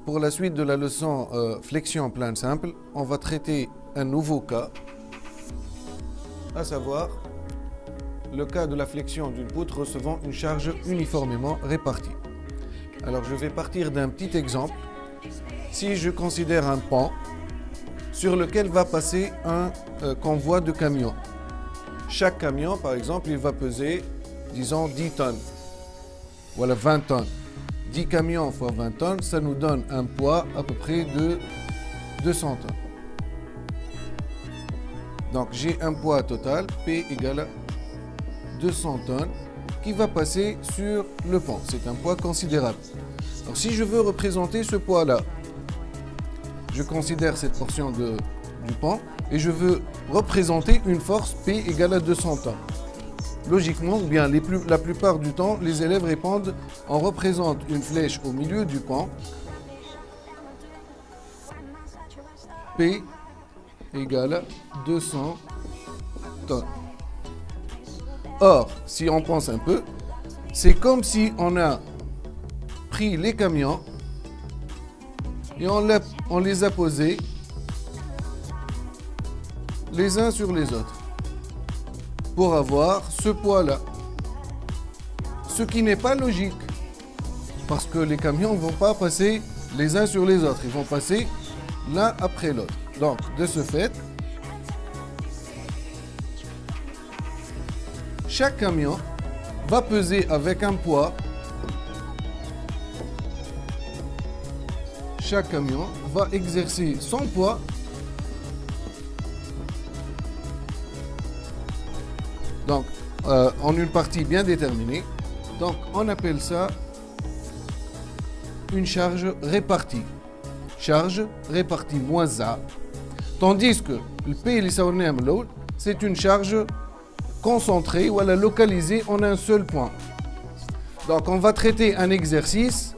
pour la suite de la leçon flexion plane simple, on va traiter un nouveau cas, à savoir le cas de la flexion d'une poutre recevant une charge uniformément répartie. Alors je vais partir d'un petit exemple. Si je considère un pont sur lequel va passer un convoi de camions. Chaque camion, par exemple, il va peser, disons, 10 tonnes, voilà 20 tonnes. 10 camions fois 20 tonnes, ça nous donne un poids à peu près de 200 tonnes. Donc j'ai un poids total, P égale à 200 tonnes, qui va passer sur le pont. C'est un poids considérable. Alors si je veux représenter ce poids-là, je considère cette portion du pont et je veux représenter une force P égale à 200 tonnes. Logiquement, ou bien la plupart du temps, les élèves répondent on représente une flèche au milieu du pont, P égale à 200 tonnes. Or, si on pense un peu, c'est comme si on a pris les camions et on les a posés les uns sur les autres pour avoir ce poids-là. Ce qui n'est pas logique, parce que les camions ne vont pas passer les uns sur les autres, ils vont passer l'un après l'autre. Donc, de ce fait, chaque camion va peser avec un poids. Chaque camion va exercer son poids donc en une partie bien déterminée. Donc on appelle ça une charge répartie. Charge répartie moins A. Tandis que le P c'est une charge concentrée ou localisée en un seul point. Donc on va traiter un exercice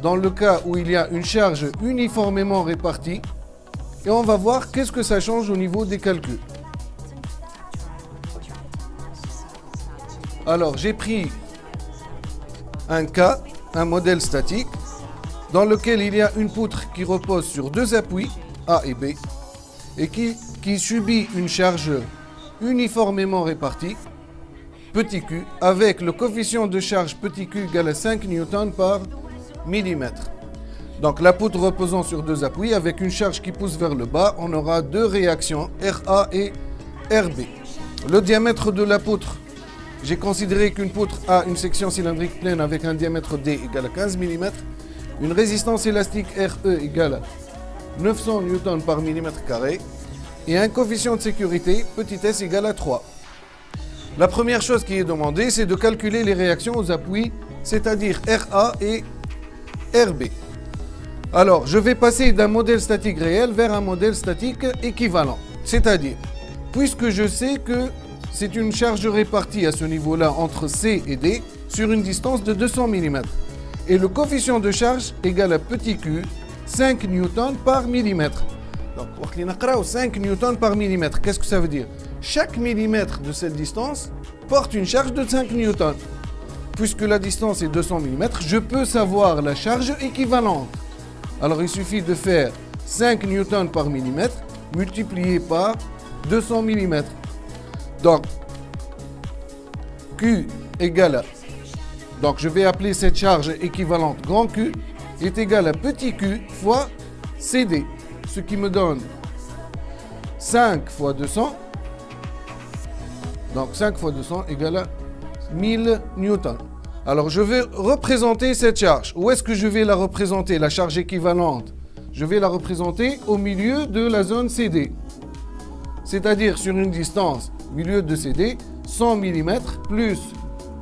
dans le cas où il y a une charge uniformément répartie et on va voir qu'est-ce que ça change au niveau des calculs. Alors j'ai pris un cas, un modèle statique dans lequel il y a une poutre qui repose sur deux appuis A et B et qui subit une charge uniformément répartie, petit q, avec le coefficient de charge petit q égal à 5 N par millimètre. Donc la poutre reposant sur deux appuis avec une charge qui pousse vers le bas, on aura deux réactions, RA et RB. Le diamètre de la poutre, j'ai considéré qu'une poutre a une section cylindrique pleine avec un diamètre D égal à 15 mm, une résistance élastique RE égale à 900 N par millimètre carré et un coefficient de sécurité petit s égal à 3. La première chose qui est demandée, c'est de calculer les réactions aux appuis, c'est-à-dire RA et RB. Alors, je vais passer d'un modèle statique réel vers un modèle statique équivalent. C'est-à-dire, puisque je sais que c'est une charge répartie à ce niveau-là entre C et D sur une distance de 200 mm. Et le coefficient de charge égale à petit q, 5 N par millimètre. Donc, 5 N par millimètre, qu'est-ce que ça veut dire? Chaque millimètre de cette distance porte une charge de 5 N. Puisque la distance est 200 mm, je peux savoir la charge équivalente. Alors il suffit de faire 5 N par millimètre multiplié par 200 mm. Donc Q égale à... Donc je vais appeler cette charge équivalente grand Q est égal à petit q fois CD. Ce qui me donne 5 fois 200. Donc 5 fois 200 égale à 1000 newtons. Alors je vais représenter cette charge. Où est-ce que je vais la représenter, la charge équivalente? Je vais la représenter au milieu de la zone CD. C'est-à-dire sur une distance, milieu de CD, 100 mm plus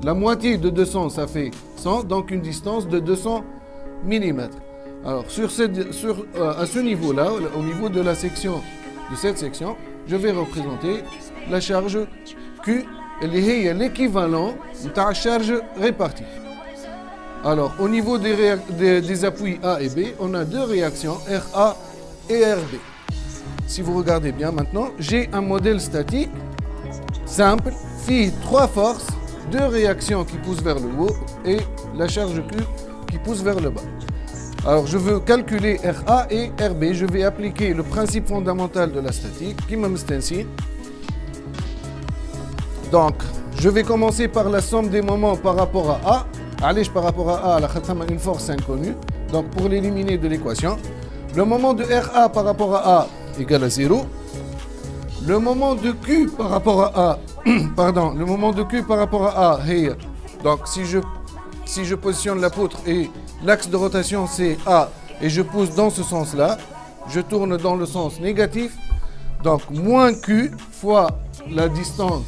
la moitié de 200, ça fait 100, donc une distance de 200 mm. Alors à ce niveau-là, au niveau de la section, de cette section, je vais représenter la charge Q, l'équivalent de la charge répartie. Alors, au niveau des appuis A et B, on a deux réactions, RA et RB. Si vous regardez bien maintenant, j'ai un modèle statique simple, fait trois forces, deux réactions qui poussent vers le haut et la charge Q qui pousse vers le bas. Alors je veux calculer RA et RB. Je vais appliquer le principe fondamental de la statique qui me mstensine. Donc je vais commencer par la somme des moments par rapport à A. Allez, par rapport à A, la khatama une force inconnue. Donc pour l'éliminer de l'équation, le moment de RA par rapport à A égale à 0. Le moment de Q par rapport à A, pardon, le moment de Q par rapport à A, here. Donc si je positionne la poutre et l'axe de rotation c'est A et je pousse dans ce sens-là, je tourne dans le sens négatif. Donc moins Q fois la distance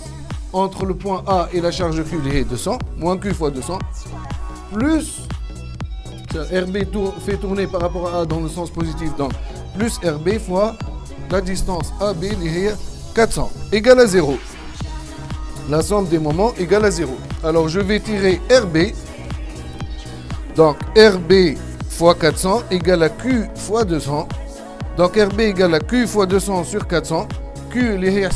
entre le point A et la charge Q, les 200, moins Q fois 200, plus RB fait tourner par rapport à A dans le sens positif, donc plus RB fois la distance AB, les 400, égale à 0. La somme des moments égale à 0. Alors je vais tirer RB, donc RB fois 400 égale à Q fois 200. Donc RB égale à Q fois 200 sur 400. Q, les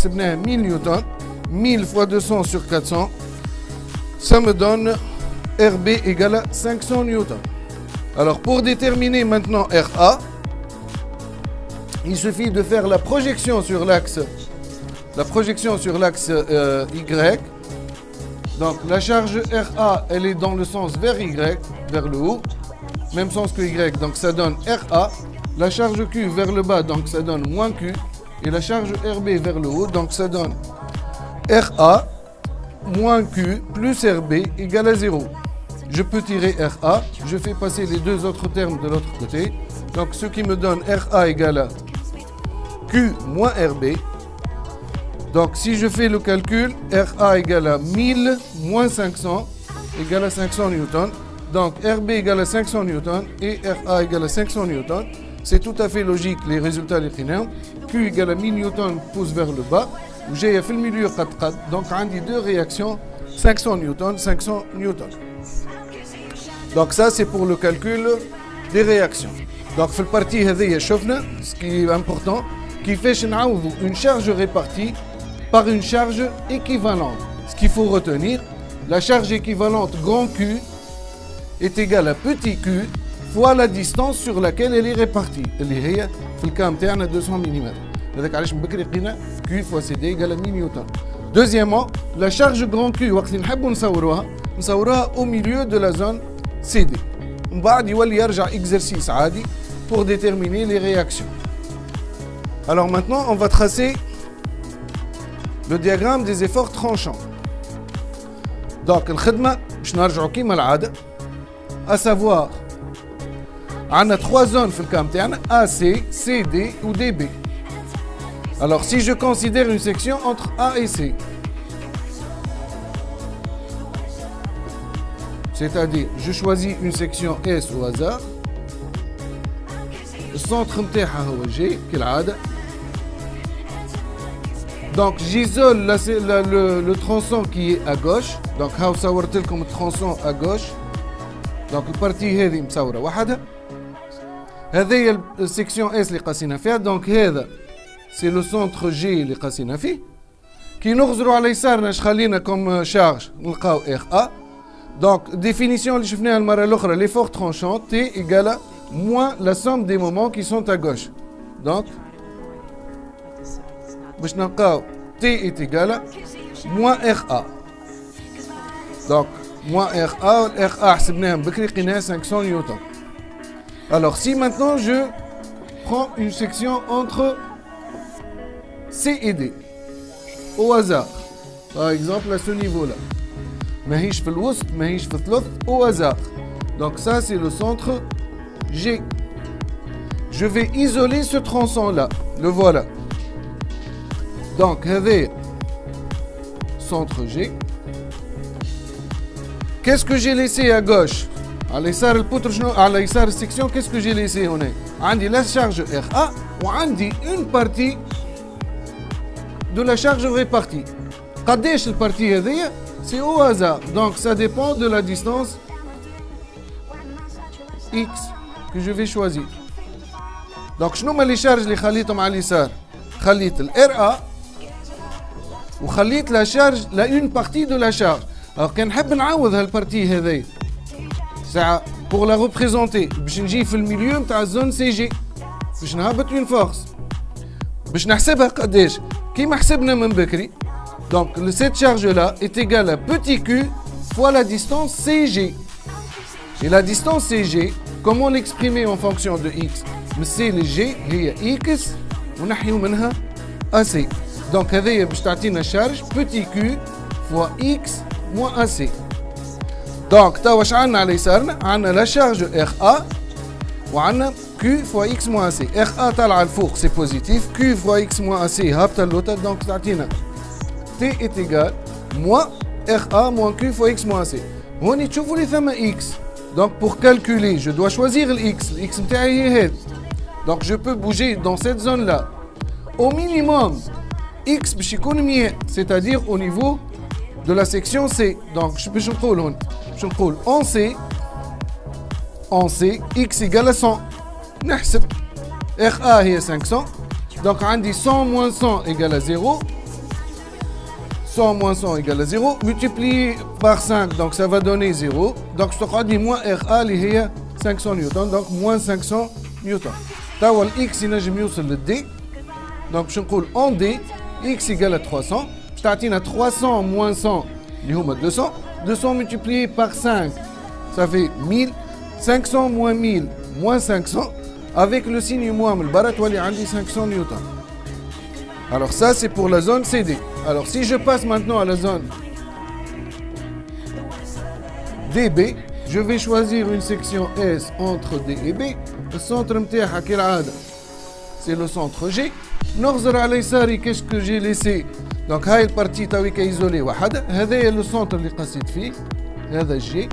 1000 newtons. 1000 fois 200 sur 400, ça me donne RB égale à 500 newtons. Alors pour déterminer maintenant RA, il suffit de faire la projection sur l'axe Y. Donc la charge RA, elle est dans le sens vers Y, vers le haut, même sens que Y, donc ça donne RA. La charge Q vers le bas, donc ça donne moins Q. Et la charge RB vers le haut, donc ça donne RA moins Q plus RB égale à 0. Je peux tirer RA, je fais passer les deux autres termes de l'autre côté. Donc ce qui me donne RA égale à Q moins RB. Donc si je fais le calcul, RA égale à 1000 moins 500 égale à 500 newtons. Donc RB égale à 500 newtons et RA égale à 500 newtons. C'est tout à fait logique les résultats les finaux. Q égale à 1000 newtons pousse vers le bas. J'ai fait le milieu قد. Donc j'ai deux réactions 500 newtons, 500 newtons. Donc ça c'est pour le calcul des réactions. Donc في البارتي هذه شفنا ce qui est important كيفاش نعوضوا une charge répartie par une charge équivalente. Ce qu'il faut retenir, la charge équivalente grand Q est égale à petit q fois la distance sur laquelle elle est répartie. اللي هي في الكام تاعنا 200 mm. هذاك علاش من بكري لقينا Q fois CD égale à 1000 newtons. Deuxièmement, la charge grand Q وقت اللي نحبوا نصوروها au milieu de la zone CD. ومن بعد يولي يرجع exercice عادي pour déterminer les réactions. Alors maintenant, on va tracer le diagramme des efforts tranchants. Donc الخدمة باش نرجعوا كيما العادة à savoir عندنا 3 zones في الكام تاعنا AC, CD ou DB. Alors si je considère une section entre A et C, c'est-à-dire je choisis une section S au hasard, le centre متاعها هو G كالعادة. Donc j'isole le tronçon qui est à gauche. Donc هاو صورت لكم الترونسون à gauche. Donc البارتي هذه مصورة وحدها. هذه هي السيكسيون S اللي قاسينا فيها. Donc هذا c'est le centre G اللي قاسينا فيه. كي نغزروا على يسارنا اش خلينا كوم شارج نلقاو RA. Donc définition اللي شفناها المرة الأخرى, l'effort tranchant T égale à moins la somme des moments qui sont à gauche. Donc باش نلقاو T est égal à moins RA. Donc moins RA, RA حسبناها بكري لقيناها 500 newtons. Alors si maintenant je prends une section entre C et D au hasard, par exemple à ce niveau-là, ماهيش في الوسط ماهيش في الثلث, au hasard. Donc ça c'est le centre G. Je vais isoler ce tronçon-là, le voilà. Donc هذا centre G. Qu'est-ce que j'ai laissé à gauche? على يسار البوتر شنو على يسار السكسيون qu'est-ce que j'ai laissé هنا؟ عندي la charge RA وعندي une partie de la charge répartie. قداش البارتي هذيا؟ C'est au hasard. Donc ça dépend de la distance X que je vais choisir. Donc شنو هما لي شارج اللي خليتهم على اليسار؟ خليت ال RA وخليت لا شارج لا une partie de la charge. Alors كان نحب نعوض هالبارتي هذيا pour la représenter, باش نجي في الميليو نتاع الزون سي جي باش نهبط une force باش نحسبها قداش كيما حسبنا من بكري. Donc cette charge là est égale à petit q fois la distance CG. Et la distance CG, comment l'exprimer en fonction de x? C'est le G هي x ونحيو منها AC. Donc هذايا باش تعطينا charge petit q fois x moins AC. Donc تا واش عندنا على يسارنا؟ عندنا لا charge RA وعندنا q fois x moins AC. RA طالعه الفوق سي بوزيتيف، q fois x moins AC هابطه اللوطه، دونك تعطينا T est égal moins RA moins Q fois X moins C. هوني تشوفوا لي ثم X. Donc pour calculer, je dois choisir le X. Le X نتاعي هي هاد. Donc je peux bouger dans cette zone là. Au minimum, X باش يكون 100, c'est-à-dire au niveau de la section C. Donc باش نقول هون باش نقول en C X égale à 100. نحسب RA هي 500. Donc عندي 100 moins 100 égale à 0. 100 moins 100 égale à 0, multiplié par 5, donc ça va donner 0. Donc je te dis moins RA qui est 500 newtons, donc moins 500 newtons. Tawa X ينجم يوصل لل D. Donc je نقول en D, X égale à 300. Je t'attends 300 moins 100, اللي هما 200. 200 multiplié par 5, ça fait 1000. 500 moins 1000 moins 500. Avec le signe moins, le barat wali andi 500 newtons. Alors ça c'est pour la zone CD. Alors si je passe maintenant à la zone DB, je vais choisir une section S entre D et B. Le centre متاعها كالعادة c'est le centre G. نغزر على يساري qu'est-ce que j'ai laissé. Donc هاي البارتي تاويك ايزولي وحدة. هذا le centre اللي قصيت فيه. هذا G.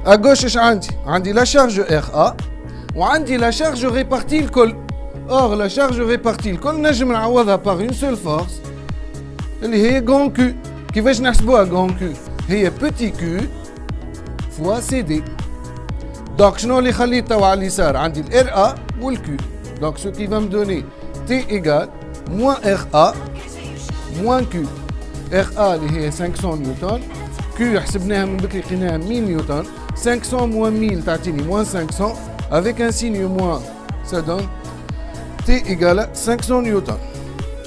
À gauche ايش عندي؟ عندي la charge RA وعندي la charge répartie الكل. Or la charge répartie الكل نجم نعوضها par une seule force. اللي هي grand Q. كيفاش نحسبوها grand Q؟ هي petit Q fois CD. Donc شنو اللي خليت توا على اليسار؟ عندي ال RA وال Q. Donc ce qui va me donner T égale moins RA moins Q. RA اللي هي 500 نيوتن. Q حسبناها من بكري لقيناها 1000 نيوتن. 500 moins 1000 تعطيني moins 500. Avec un signe moins, ça donne T égale à 500 newtons.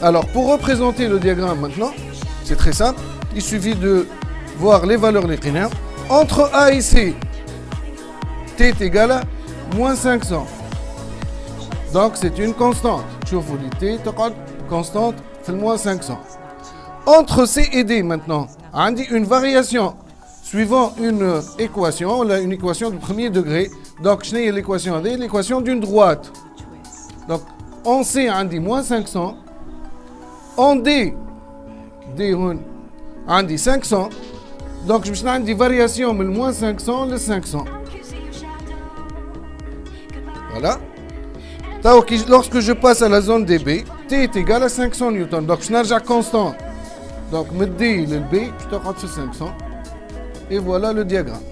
Alors, pour représenter le diagramme maintenant, c'est très simple. Il suffit de voir les valeurs les linéaires. Entre A et C, T est égal à moins 500. Donc, c'est une constante. Je vous dis T est constante, fait moins 500. Entre C et D maintenant, on dit une variation suivant une équation, une équation de premier degré. Donc, je n'ai l'équation D, l'équation d'une droite. Donc, en C, on dit moins 500. En D, on dit 500. Donc, je me dis variation de moins 500 le 500. Voilà. Lorsque je passe à la zone DB, T est égal à 500 newtons. Donc, je n'ai constant. Donc, me D, le B, je te rends 500. Et voilà le diagramme.